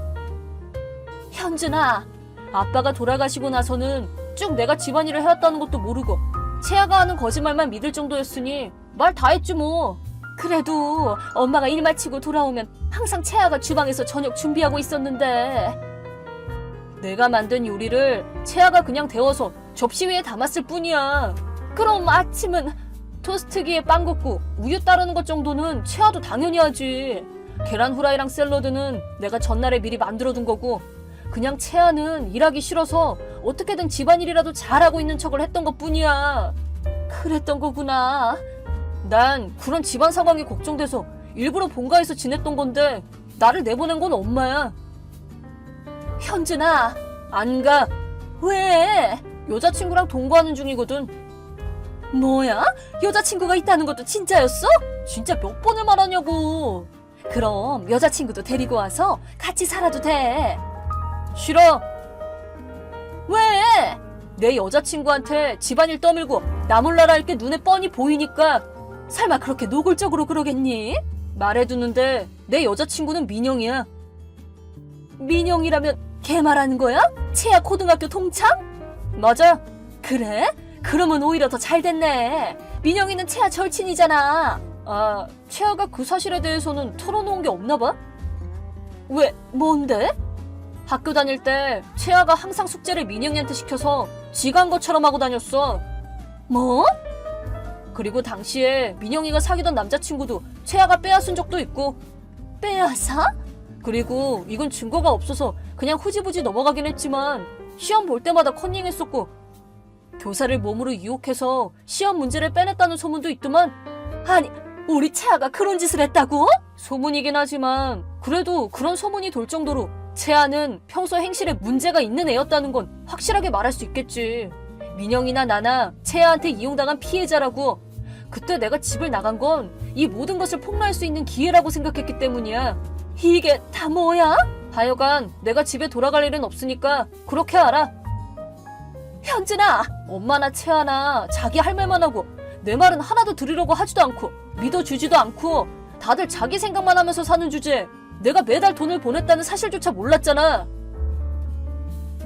현준아, 아빠가 돌아가시고 나서는 쭉 내가 집안일을 해왔다는 것도 모르고 채아가 하는 거짓말만 믿을 정도였으니 말 다 했지 뭐. 그래도 엄마가 일 마치고 돌아오면 항상 채아가 주방에서 저녁 준비하고 있었는데 내가 만든 요리를 채아가 그냥 데워서 접시 위에 담았을 뿐이야. 그럼 아침은 토스트기에 빵 굽고 우유 따르는 것 정도는 채아도 당연히 하지. 계란 후라이랑 샐러드는 내가 전날에 미리 만들어둔 거고 그냥 채아는 일하기 싫어서 어떻게든 집안일이라도 잘하고 있는 척을 했던 것뿐이야. 그랬던 거구나. 난 그런 집안 상황이 걱정돼서 일부러 본가에서 지냈던 건데 나를 내보낸 건 엄마야. 현준아, 안 가. 왜? 여자친구랑 동거하는 중이거든. 뭐야? 여자친구가 있다는 것도 진짜였어? 진짜 몇 번을 말하냐고. 그럼 여자친구도 데리고 와서 같이 살아도 돼. 싫어. 왜? 내 여자친구한테 집안일 떠밀고 나 몰라라 할 게 눈에 뻔히 보이니까 설마 그렇게 노골적으로 그러겠니? 말해두는데 내 여자친구는 민영이야. 민영이라면 걔 말하는 거야? 채아 고등학교 동창? 맞아. 그래? 그러면 오히려 더 잘 됐네. 민영이는 채아 절친이잖아. 아, 채아가 그 사실에 대해서는 털어놓은 게 없나 봐? 왜? 뭔데? 학교 다닐 때 채아가 항상 숙제를 민영이한테 시켜서 지가 한 것처럼 하고 다녔어. 뭐? 그리고 당시에 민영이가 사귀던 남자친구도 채아가 빼앗은 적도 있고. 빼앗아? 그리고 이건 증거가 없어서 그냥 후지부지 넘어가긴 했지만 시험 볼 때마다 컨닝했었고 교사를 몸으로 유혹해서 시험 문제를 빼냈다는 소문도 있더만. 아니, 우리 채아가 그런 짓을 했다고? 소문이긴 하지만 그래도 그런 소문이 돌 정도로 채아는 평소 행실에 문제가 있는 애였다는 건 확실하게 말할 수 있겠지. 민영이나 나나 채아한테 이용당한 피해자라고. 그때 내가 집을 나간 건 이 모든 것을 폭로할 수 있는 기회라고 생각했기 때문이야. 이게 다 뭐야? 하여간 내가 집에 돌아갈 일은 없으니까 그렇게 알아. 현준아, 엄마나 채아나 자기 할 말만 하고 내 말은 하나도 들으려고 하지도 않고 믿어주지도 않고 다들 자기 생각만 하면서 사는 주제에 내가 매달 돈을 보냈다는 사실조차 몰랐잖아.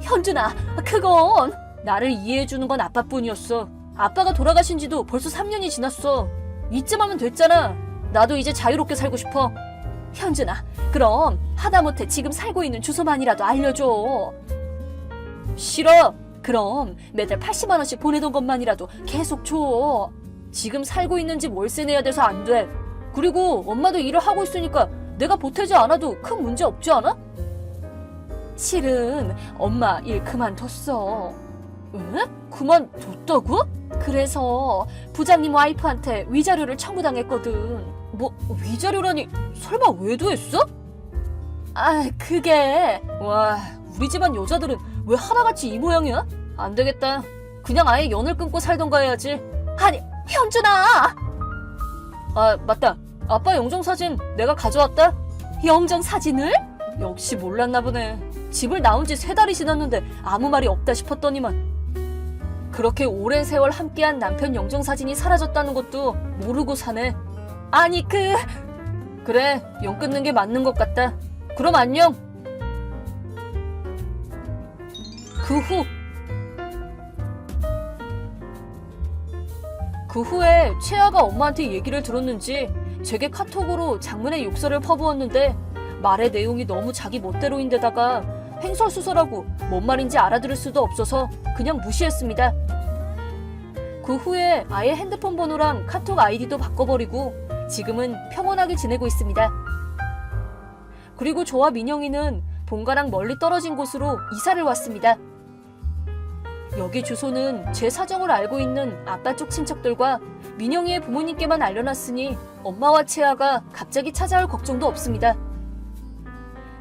현준아, 그건 나를 이해해주는 건 아빠뿐이었어. 아빠가 돌아가신 지도 벌써 3년이 지났어. 이쯤 하면 됐잖아. 나도 이제 자유롭게 살고 싶어. 현준아, 그럼 하다못해 지금 살고 있는 주소만이라도 알려줘. 싫어. 그럼 매달 80만 원씩 보내던 것만이라도 계속 줘. 지금 살고 있는 집 월세 내야 돼서 안 돼. 그리고 엄마도 일을 하고 있으니까 내가 보태지 않아도 큰 문제 없지 않아? 실은 엄마 일 그만뒀어. 에? 그만뒀다고? 그래서 부장님 와이프한테 위자료를 청구당했거든. 뭐 위자료라니? 설마 외도했어? 아, 그게 와, 우리 집안 여자들은 왜 하나같이 이 모양이야? 안 되겠다. 그냥 아예 연을 끊고 살던가 해야지. 아니, 현준아! 아, 맞다. 아빠 영정사진 내가 가져왔다. 영정 사진을? 역시 몰랐나 보네. 집을 나온 지 3달이 지났는데 아무 말이 없다 싶었더니만. 그렇게 오랜 세월 함께한 남편 영정 사진이 사라졌다는 것도 모르고 사네. 아니 그래, 영 끊는 게 맞는 것 같다. 그럼 안녕. 그 후에 채아가 엄마한테 얘기를 들었는지 제게 카톡으로 장문의 욕설을 퍼부었는데 말의 내용이 너무 자기 멋대로인데다가 횡설수설하고 뭔 말인지 알아들을 수도 없어서 그냥 무시했습니다. 그 후에 아예 핸드폰 번호랑 카톡 아이디도 바꿔버리고 지금은 평온하게 지내고 있습니다. 그리고 저와 민영이는 본가랑 멀리 떨어진 곳으로 이사를 왔습니다. 여기 주소는 제 사정을 알고 있는 아빠 쪽 친척들과 민영이의 부모님께만 알려놨으니 엄마와 채아가 갑자기 찾아올 걱정도 없습니다.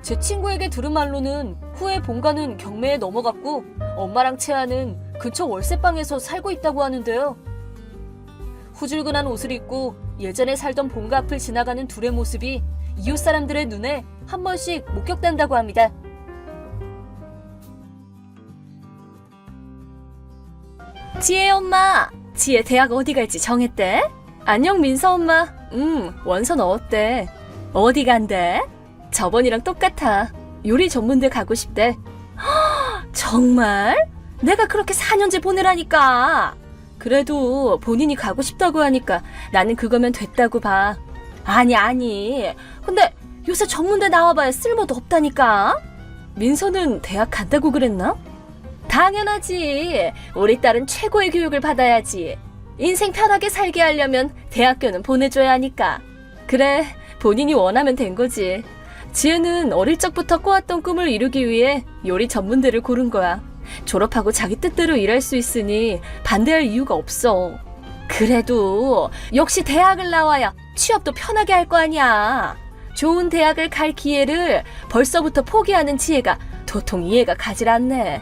제 친구에게 들은 말로는 후에 본가는 경매에 넘어갔고 엄마랑 채아는 근처 월세방에서 살고 있다고 하는데요. 후줄근한 옷을 입고 예전에 살던 본가 앞을 지나가는 둘의 모습이 이웃 사람들의 눈에 한 번씩 목격된다고 합니다. 지혜 엄마, 지혜 대학 어디 갈지 정했대? 안녕 민서 엄마. 원서 넣었대. 어디 간대? 저번이랑 똑같아. 요리 전문대 가고 싶대. 허, 정말? 내가 그렇게 4년제 보내라니까. 그래도 본인이 가고 싶다고 하니까 나는 그거면 됐다고 봐. 아니. 근데 요새 전문대 나와봐야 쓸모도 없다니까. 민서는 대학 간다고 그랬나? 당연하지. 우리 딸은 최고의 교육을 받아야지. 인생 편하게 살게 하려면 대학교는 보내줘야 하니까. 그래, 본인이 원하면 된 거지. 지혜는 어릴 적부터 꿔왔던 꿈을 이루기 위해 요리 전문대를 고른 거야. 졸업하고 자기 뜻대로 일할 수 있으니 반대할 이유가 없어. 그래도 역시 대학을 나와야 취업도 편하게 할 거 아니야. 좋은 대학을 갈 기회를 벌써부터 포기하는 지혜가 도통 이해가 가질 않네.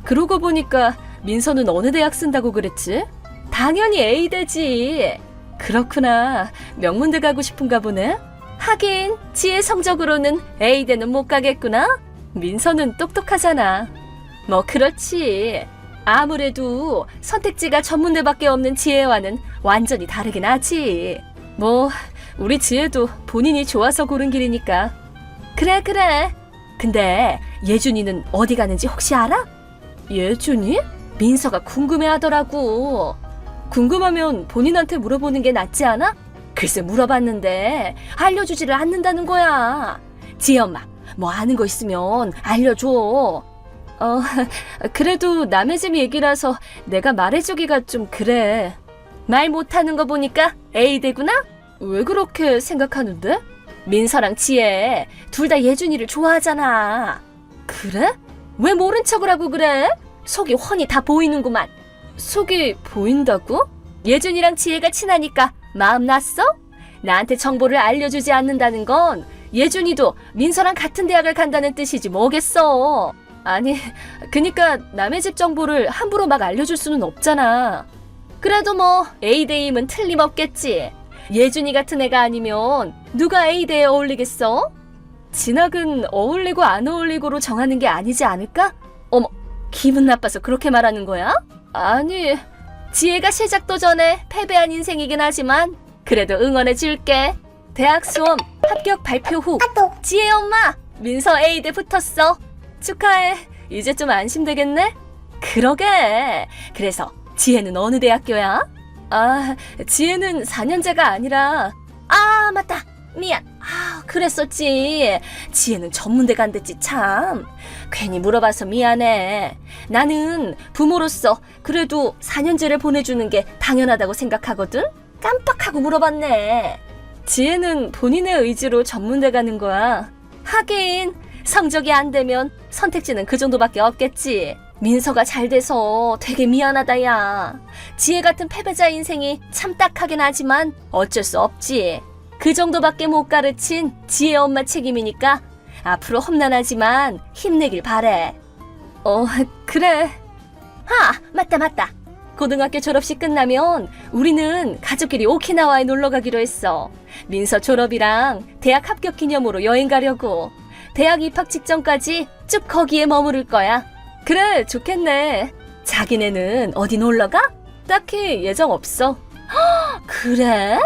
그러고 보니까 민서는 어느 대학 쓴다고 그랬지? 당연히 A대지. 그렇구나. 명문대 가고 싶은가 보네. 하긴 지혜 성적으로는 A대는 못 가겠구나. 민서는 똑똑하잖아. 뭐 그렇지. 아무래도 선택지가 전문대밖에 없는 지혜와는 완전히 다르긴 하지. 뭐 우리 지혜도 본인이 좋아서 고른 길이니까. 그래. 근데 예준이는 어디 가는지 혹시 알아? 예준이? 민서가 궁금해하더라고. 궁금하면 본인한테 물어보는 게 낫지 않아? 글쎄 물어봤는데 알려주지를 않는다는 거야. 지혜 엄마, 뭐 아는 거 있으면 알려줘. 그래도 남의 집 얘기라서 내가 말해주기가 좀 그래. 말 못하는 거 보니까 A대구나? 왜 그렇게 생각하는데? 민서랑 지혜 둘 다 예준이를 좋아하잖아. 그래? 왜 모른 척을 하고 그래? 속이 훤히 다 보이는구만. 속이 보인다고? 예준이랑 지혜가 친하니까 마음 났어? 나한테 정보를 알려주지 않는다는 건 예준이도 민서랑 같은 대학을 간다는 뜻이지 뭐겠어. 아니, 그니까 남의 집 정보를 함부로 막 알려줄 수는 없잖아. 그래도 뭐 A대임은 틀림없겠지. 예준이 같은 애가 아니면 누가 A대에 어울리겠어? 진학은 어울리고 안 어울리고로 정하는 게 아니지 않을까? 어머, 기분 나빠서 그렇게 말하는 거야? 아니, 지혜가 시작도 전에 패배한 인생이긴 하지만 그래도 응원해줄게. 대학 수험 합격 발표 후 지혜 엄마, 민서 A대 붙었어. 축하해. 이제 좀 안심되겠네? 그러게. 그래서 지혜는 어느 대학교야? 아, 지혜는 4년제가 아니라. 아, 맞다. 미안. 그랬었지. 지혜는 전문대 간댔지 참. 괜히 물어봐서 미안해. 나는 부모로서 그래도 4년제를 보내주는 게 당연하다고 생각하거든? 깜빡하고 물어봤네. 지혜는 본인의 의지로 전문대 가는 거야. 하긴 성적이 안 되면 선택지는 그 정도밖에 없겠지. 민서가 잘 돼서 되게 미안하다 야. 지혜 같은 패배자 인생이 참 딱하긴 하지만 어쩔 수 없지. 그 정도밖에 못 가르친 지혜 엄마 책임이니까 앞으로 험난하지만 힘내길 바래. 그래. 맞다. 고등학교 졸업식 끝나면 우리는 가족끼리 오키나와에 놀러 가기로 했어. 민서 졸업이랑 대학 합격 기념으로 여행 가려고. 대학 입학 직전까지 쭉 거기에 머무를 거야. 그래, 좋겠네. 자기네는 어디 놀러 가? 딱히 예정 없어. 헉, 그래?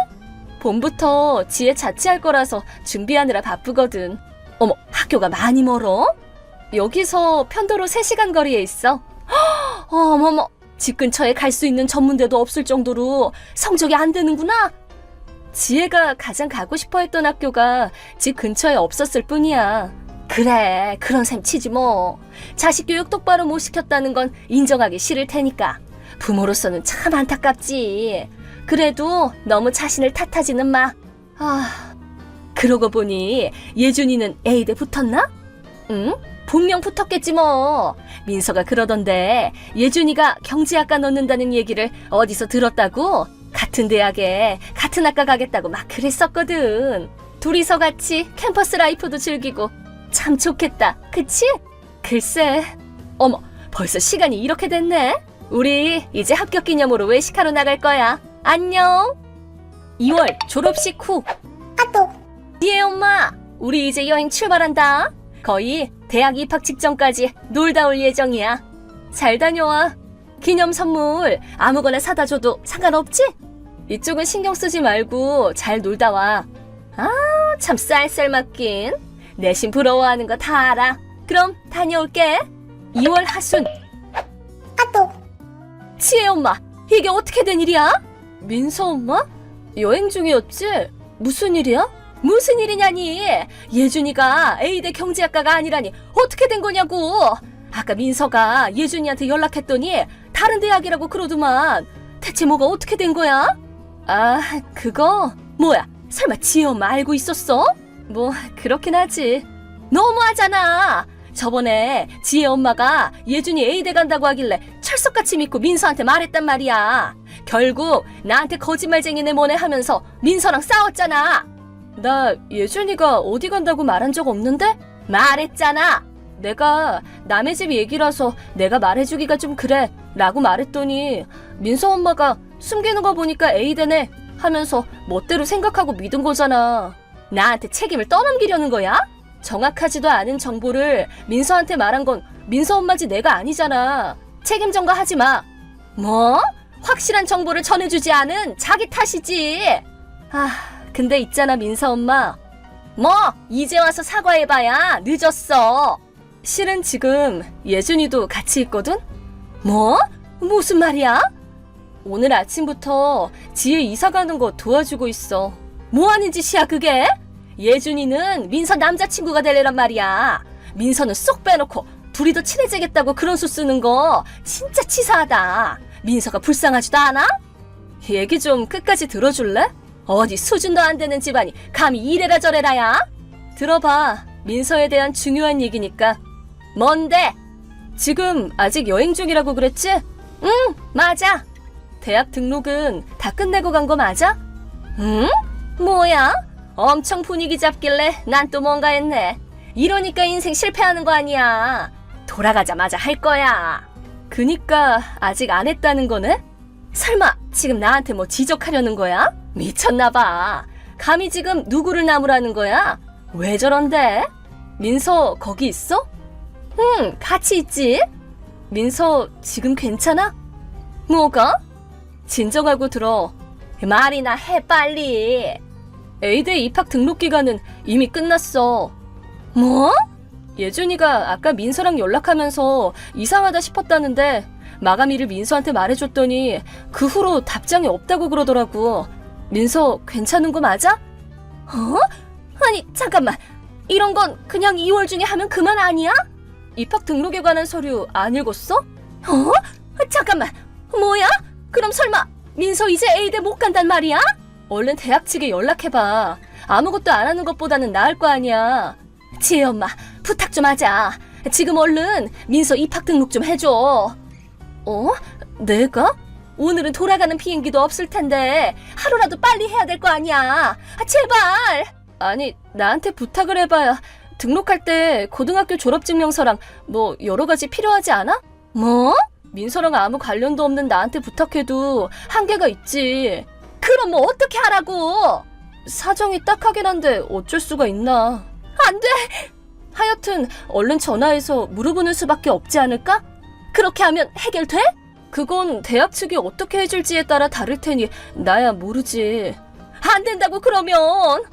봄부터 지혜 자취할 거라서 준비하느라 바쁘거든. 어머, 학교가 많이 멀어? 여기서 편도로 3시간 거리에 있어. 헉, 어머머, 집 근처에 갈 수 있는 전문대도 없을 정도로 성적이 안 되는구나. 지혜가 가장 가고 싶어 했던 학교가 집 근처에 없었을 뿐이야. 그래, 그런 셈 치지 뭐. 자식 교육 똑바로 못 시켰다는 건 인정하기 싫을 테니까. 부모로서는 참 안타깝지. 그래도 너무 자신을 탓하지는 마. 아, 그러고 보니 예준이는 A대 붙었나? 응? 분명 붙었겠지 뭐. 민서가 그러던데 예준이가 경제학과 넣는다는 얘기를 어디서 들었다고? 같은 대학에 같은 학과 가겠다고 막 그랬었거든. 둘이서 같이 캠퍼스 라이프도 즐기고 참 좋겠다. 그치? 글쎄. 어머, 벌써 시간이 이렇게 됐네. 우리 이제 합격 기념으로 외식하러 나갈 거야. 안녕. 2월 졸업식 후. 지혜 엄마, 우리 이제 여행 출발한다. 거의 대학 입학 직전까지 놀다 올 예정이야. 잘 다녀와. 기념 선물 아무거나 사다 줘도 상관없지? 이쪽은 신경 쓰지 말고 잘 놀다 와. 아, 참 쌀쌀 맞긴. 내심 부러워하는 거 다 알아. 그럼 다녀올게. 2월 하순. 지혜 엄마, 이게 어떻게 된 일이야? 민서 엄마? 여행 중이었지? 무슨 일이야? 무슨 일이냐니? 예준이가 A대 경제학과가 아니라니 어떻게 된 거냐고. 아까 민서가 예준이한테 연락했더니 다른 대학이라고 그러더만. 대체 뭐가 어떻게 된 거야? 아, 그거? 뭐야, 설마 지혜 엄마 알고 있었어? 뭐 그렇긴 하지. 너무하잖아. 저번에 지혜 엄마가 예준이 A대 간다고 하길래 철석같이 믿고 민서한테 말했단 말이야. 결국 나한테 거짓말쟁이네 뭐네 하면서 민서랑 싸웠잖아. 나 예준이가 어디 간다고 말한 적 없는데? 말했잖아. 내가 남의 집 얘기라서 내가 말해주기가 좀 그래 라고 말했더니 민서 엄마가 숨기는 거 보니까 A대네 하면서 멋대로 생각하고 믿은 거잖아. 나한테 책임을 떠넘기려는 거야? 정확하지도 않은 정보를 민서한테 말한 건 민서 엄마지 내가 아니잖아. 책임 전가하지 마. 뭐? 확실한 정보를 전해주지 않은 자기 탓이지. 아, 근데 있잖아 민서 엄마. 뭐 이제 와서 사과해봐야 늦었어. 실은 지금 예준이도 같이 있거든? 뭐? 무슨 말이야? 오늘 아침부터 지혜 이사 가는 거 도와주고 있어. 뭐 하는 짓이야 그게? 예준이는 민서 남자친구가 되려란 말이야. 민서는 쏙 빼놓고 둘이 더 친해지겠다고 그런 수 쓰는 거 진짜 치사하다. 민서가 불쌍하지도 않아? 얘기 좀 끝까지 들어줄래? 어디 수준도 안 되는 집안이 감히 이래라 저래라야? 들어봐. 민서에 대한 중요한 얘기니까. 뭔데? 지금 아직 여행 중이라고 그랬지? 응, 맞아. 대학 등록은 다 끝내고 간 거 맞아? 응? 뭐야? 엄청 분위기 잡길래 난 또 뭔가 했네. 이러니까 인생 실패하는 거 아니야. 돌아가자마자 할 거야. 그니까 아직 안 했다는 거네? 설마 지금 나한테 뭐 지적하려는 거야? 미쳤나 봐. 감히 지금 누구를 나무라는 거야? 왜 저런데? 민서 거기 있어? 응, 같이 있지. 민서 지금 괜찮아? 뭐가? 진정하고 들어. 말이나 해 빨리. A대 입학 등록 기간은 이미 끝났어. 뭐? 예준이가 아까 민서랑 연락하면서 이상하다 싶었다는데 마감일을 민서한테 말해줬더니 그 후로 답장이 없다고 그러더라고. 민서 괜찮은 거 맞아? 어? 아니 잠깐만, 이런 건 그냥 2월 중에 하면 그만 아니야? 입학 등록에 관한 서류 안 읽었어? 어? 잠깐만, 뭐야? 그럼 설마 민서 이제 A대 못 간단 말이야? 얼른 대학 측에 연락해봐. 아무것도 안 하는 것보다는 나을 거 아니야. 지혜 엄마, 부탁 좀 하자. 지금 얼른 민서 입학 등록 좀 해줘. 어? 내가? 오늘은 돌아가는 비행기도 없을 텐데 하루라도 빨리 해야 될 거 아니야. 제발. 아니, 나한테 부탁을 해봐야 등록할 때 고등학교 졸업증명서랑 뭐 여러 가지 필요하지 않아? 뭐? 민서랑 아무 관련도 없는 나한테 부탁해도 한계가 있지. 그럼 뭐 어떻게 하라고? 사정이 딱하긴 한데 어쩔 수가 있나. 안 돼! 하여튼 얼른 전화해서 물어보는 수밖에 없지 않을까? 그렇게 하면 해결돼? 그건 대학 측이 어떻게 해줄지에 따라 다를 테니 나야 모르지. 안 된다고 그러면!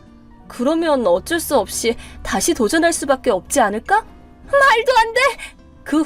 그러면 어쩔 수 없이 다시 도전할 수밖에 없지 않을까? 말도 안 돼! 그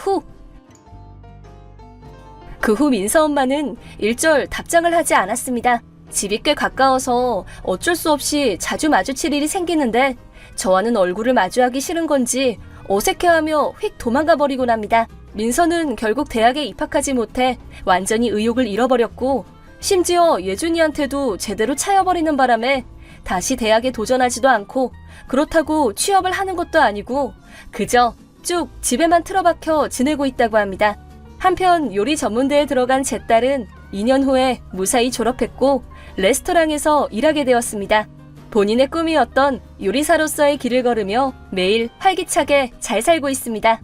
후 민서 엄마는 일절 답장을 하지 않았습니다. 집이 꽤 가까워서 어쩔 수 없이 자주 마주칠 일이 생기는데 저와는 얼굴을 마주하기 싫은 건지 어색해하며 휙 도망가 버리곤 합니다. 민서는 결국 대학에 입학하지 못해 완전히 의욕을 잃어버렸고 심지어 예준이한테도 제대로 차여버리는 바람에 다시 대학에 도전하지도 않고 그렇다고 취업을 하는 것도 아니고 그저 쭉 집에만 틀어박혀 지내고 있다고 합니다. 한편 요리 전문대에 들어간 제 딸은 2년 후에 무사히 졸업했고 레스토랑에서 일하게 되었습니다. 본인의 꿈이었던 요리사로서의 길을 걸으며 매일 활기차게 잘 살고 있습니다.